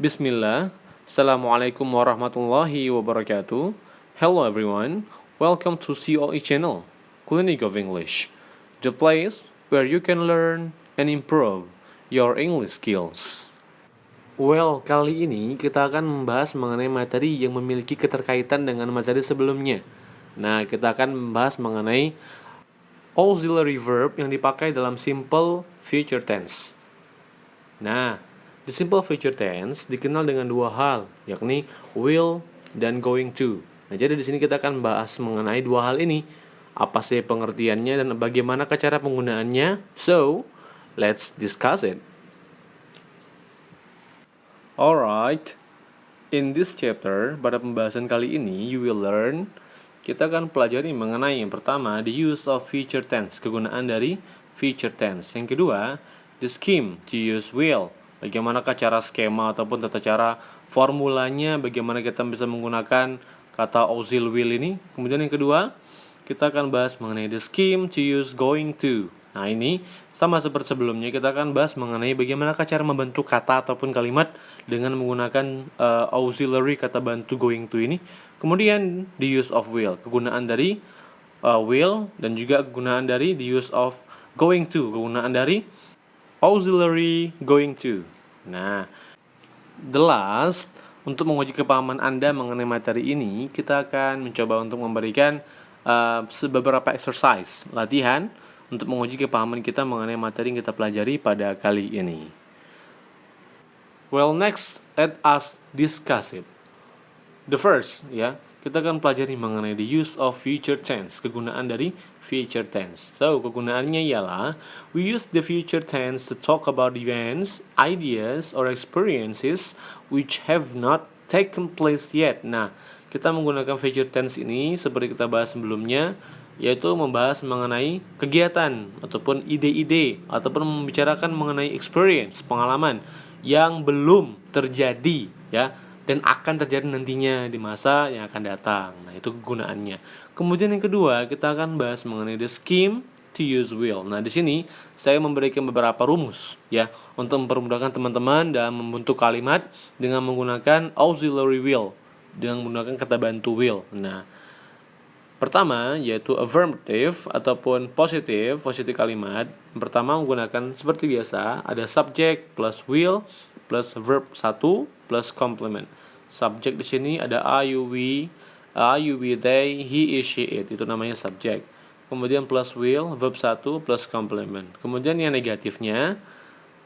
Bismillah. Assalamualaikum warahmatullahi wabarakatuh. Hello everyone. Welcome to COE channel, Clinic of English, the place where you can learn and improve your English skills. Well, kali ini kita akan membahas mengenai materi yang memiliki keterkaitan dengan materi sebelumnya. Nah, kita akan membahas mengenai auxiliary verb yang dipakai dalam simple future tense. Nah, the simple future tense dikenal dengan dua hal, yakni will dan going to. Nah, jadi di sini kita akan bahas mengenai dua hal ini. Apa sih pengertiannya dan bagaimana cara penggunaannya? So, let's discuss it. Alright, in this chapter, pada pembahasan kali ini, you will learn, kita akan pelajari mengenai yang pertama, the use of future tense, kegunaan dari future tense. Yang kedua, the scheme to use will, bagaimanakah cara skema ataupun tata cara formulanya, bagaimana kita bisa menggunakan kata auxiliary will ini. Kemudian yang kedua, kita akan bahas mengenai the scheme to use going to. Nah, ini sama seperti sebelumnya, kita akan bahas mengenai bagaimana cara membentuk kata ataupun kalimat dengan menggunakan auxiliary kata bantu going to ini. Kemudian the use of will, kegunaan dari will, dan juga kegunaan dari the use of going to, kegunaan dari auxiliary going to. Nah, the last, untuk menguji kepahaman Anda mengenai materi ini, kita akan mencoba untuk memberikan beberapa exercise, latihan untuk menguji kepahaman kita mengenai materi yang kita pelajari pada kali ini. Well, next, let us discuss it. The first, kita akan pelajari mengenai the use of future tense, kegunaan dari future tense. So, kegunaannya ialah we use the future tense to talk about events, ideas, or experiences which have not taken place yet. Nah, kita menggunakan future tense ini seperti kita bahas sebelumnya, yaitu membahas mengenai kegiatan ataupun ide-ide ataupun membicarakan mengenai experience, pengalaman yang belum terjadi, dan akan terjadi nantinya di masa yang akan datang. Nah, itu kegunaannya. Kemudian yang kedua, kita akan bahas mengenai the scheme to use will. Nah, di sini saya memberikan beberapa rumus untuk mempermudahkan teman-teman dalam membentuk kalimat dengan menggunakan auxiliary will, dengan menggunakan kata bantu will. Nah, pertama yaitu affirmative ataupun positif kalimat. Pertama menggunakan seperti biasa, ada subject plus will plus verb 1 plus complement. Subject di sini ada I, you, we, they, he, is, she, it. Itu namanya subject. Kemudian plus will, verb 1 plus complement. Kemudian yang negatifnya,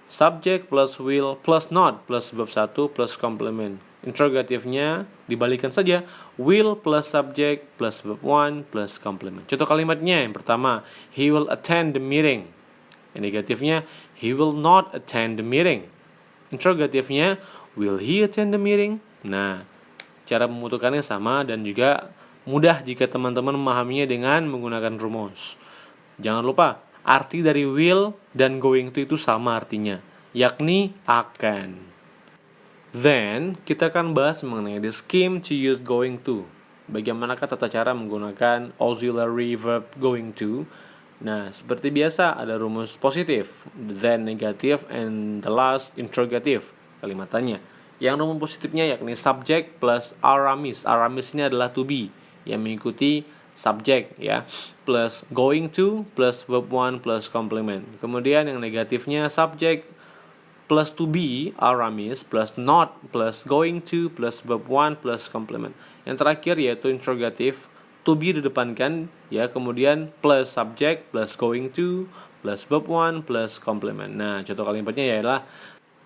subject plus will plus not plus verb 1 plus complement. Interrogatifnya dibalikan saja, will plus subject plus verb 1 plus complement. Contoh kalimatnya yang pertama, he will attend the meeting. Yang negatifnya, he will not attend the meeting. Interrogatifnya, will he attend the meeting? Nah, cara memutuskannya sama dan juga mudah jika teman-teman memahaminya dengan menggunakan rumus. Jangan lupa, arti dari will dan going to itu sama artinya, yakni akan. Then, kita akan bahas mengenai the scheme to use going to. Bagaimanakah tata cara menggunakan auxiliary verb going to? Nah, seperti biasa ada rumus positif, then negatif, and the last interrogative kalimatannya. Yang rumus positifnya yakni subject plus Aramis. Aramis ini adalah to be yang mengikuti subject, plus going to plus verb 1 plus complement. Kemudian yang negatifnya subject plus to be Aramis plus not plus going to plus verb 1 plus complement. Yang terakhir yaitu interrogative, to be didepankan, kemudian plus subject plus going to plus verb 1 plus complement. Nah, contoh kalimatnya ialah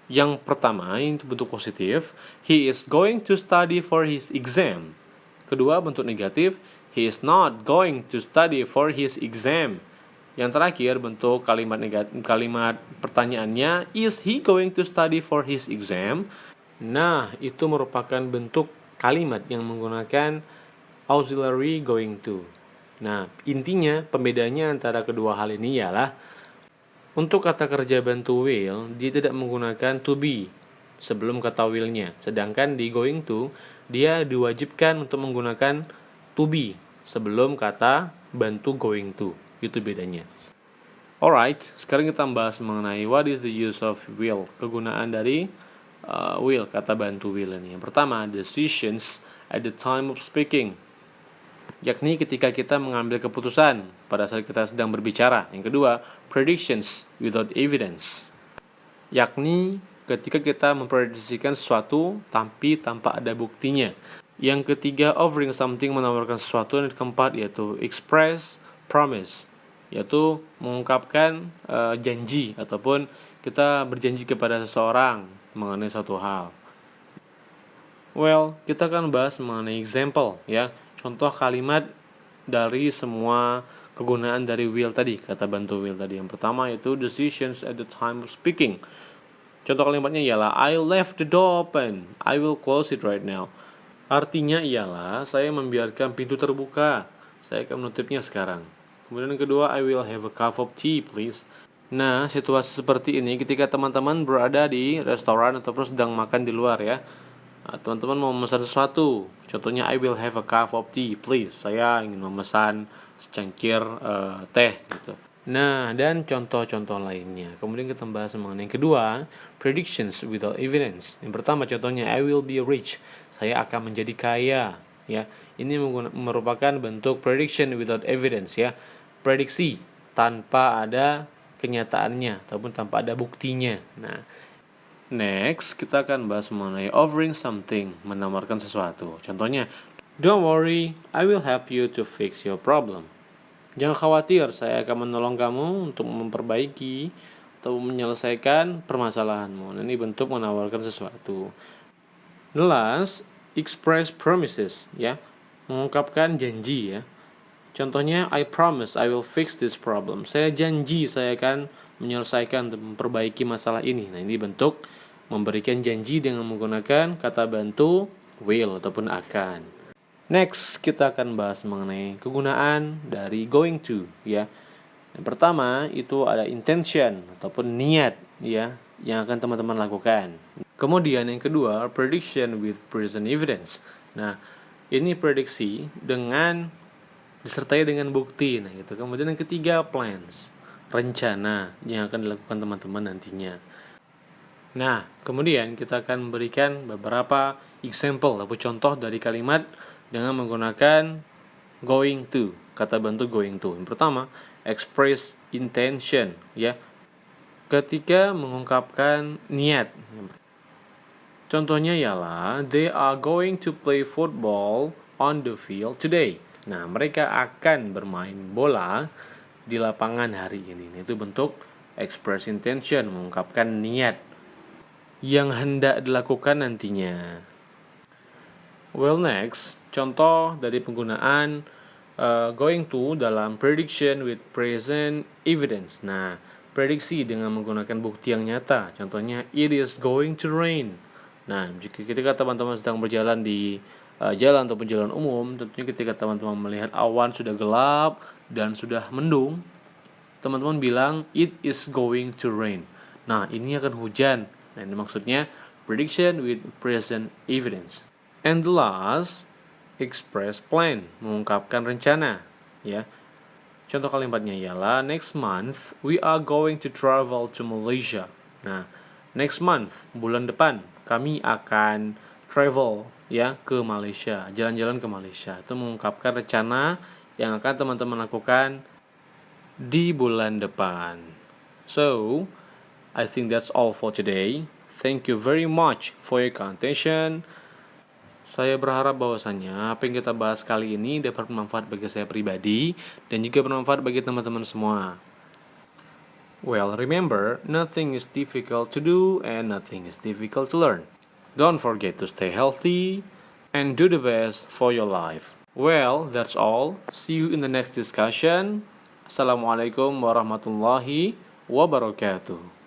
yang pertama, itu bentuk positif, he is going to study for his exam. Kedua, bentuk negatif, he is not going to study for his exam. Yang terakhir, bentuk kalimat negatif, kalimat pertanyaannya, is he going to study for his exam? Nah, itu merupakan bentuk kalimat yang menggunakan auxiliary going to. Nah, intinya pembedanya antara kedua hal ini ialah untuk kata kerja bantu will, dia tidak menggunakan to be sebelum kata will-nya. Sedangkan di going to, dia diwajibkan untuk menggunakan to be sebelum kata bantu going to. Itu bedanya. Alright, sekarang kita bahas mengenai what is the use of will, kegunaan dari will, kata bantu will ini. Yang pertama, decisions at the time of speaking, yakni ketika kita mengambil keputusan pada saat kita sedang berbicara. Yang kedua, predictions without evidence, yakni ketika kita memprediksikan sesuatu tapi tanpa ada buktinya. Yang ketiga, offering something, menawarkan sesuatu. Dan keempat, yaitu express promise, yaitu mengungkapkan janji ataupun kita berjanji kepada seseorang mengenai suatu hal. Well, kita akan bahas mengenai example, ya, contoh kalimat dari semua kegunaan dari will tadi, kata bantu will tadi. Yang pertama yaitu decisions at the time of speaking. Contoh kalimatnya ialah I left the door open, I will close it right now. Artinya ialah saya membiarkan pintu terbuka, saya akan menutupnya sekarang. Kemudian yang kedua, I will have a cup of tea please. Nah, situasi seperti ini ketika teman-teman berada di restoran ataupun sedang makan di luar, ya. Teman-teman mau memesan sesuatu, contohnya I will have a cup of tea please, saya ingin memesan secangkir teh gitu. Nah, dan contoh-contoh lainnya. Kemudian kita bahas mengenai yang kedua, predictions without evidence. Yang pertama contohnya I will be rich, saya akan menjadi kaya, ya. Ini merupakan bentuk prediction without evidence, ya. Prediksi tanpa ada kenyataannya ataupun tanpa ada buktinya. Nah, next kita akan bahas mengenai offering something, menawarkan sesuatu. Contohnya, don't worry, I will help you to fix your problem. Jangan khawatir, saya akan menolong kamu untuk memperbaiki atau menyelesaikan permasalahanmu. Nah, ini bentuk menawarkan sesuatu. The last, express promises, ya, mengungkapkan janji, ya. Contohnya, I promise I will fix this problem. Saya janji saya akan menyelesaikan dan memperbaiki masalah ini. Nah, ini bentuk memberikan janji dengan menggunakan kata bantu will ataupun akan. Next, kita akan bahas mengenai kegunaan dari going to, ya. Yang pertama itu ada intention ataupun niat, ya, yang akan teman-teman lakukan. Kemudian yang kedua, prediction with present evidence. Nah, ini prediksi dengan disertai dengan bukti. Nah, gitu. Kemudian yang ketiga, plans, rencana yang akan dilakukan teman-teman nantinya. Nah, kemudian kita akan memberikan beberapa example atau contoh dari kalimat dengan menggunakan going to, kata bantu going to. Yang pertama, express intention, ya, ketika mengungkapkan niat. Contohnya ialah they are going to play football on the field today. Nah, mereka akan bermain bola di lapangan hari ini. Itu bentuk express intention, mengungkapkan niat yang hendak dilakukan nantinya. Well, next, contoh dari penggunaan going to dalam prediction with present evidence. Nah, prediksi dengan menggunakan bukti yang nyata. Contohnya, it is going to rain. Nah, jika ketika teman-teman sedang berjalan di jalan ataupun jalan umum, tentunya ketika teman-teman melihat awan sudah gelap dan sudah mendung, teman-teman bilang, it is going to rain. Nah, ini akan hujan. Nah, ini maksudnya prediction with present evidence. And the last, express plan, mengungkapkan rencana, ya. Contoh kalimatnya ialah next month we are going to travel to Malaysia. Nah, next month, bulan depan, kami akan travel, ya, ke Malaysia, jalan-jalan ke Malaysia. Itu mengungkapkan rencana yang akan teman-teman lakukan di bulan depan. So, I think that's all for today. Thank you very much for your attention. Saya berharap bahwasannya apa yang kita bahas kali ini dapat bermanfaat bagi saya pribadi dan juga bermanfaat bagi teman-teman semua. Well, remember, nothing is difficult to do and nothing is difficult to learn. Don't forget to stay healthy and do the best for your life. Well, that's all. See you in the next discussion. Assalamualaikum warahmatullahi wabarakatuh.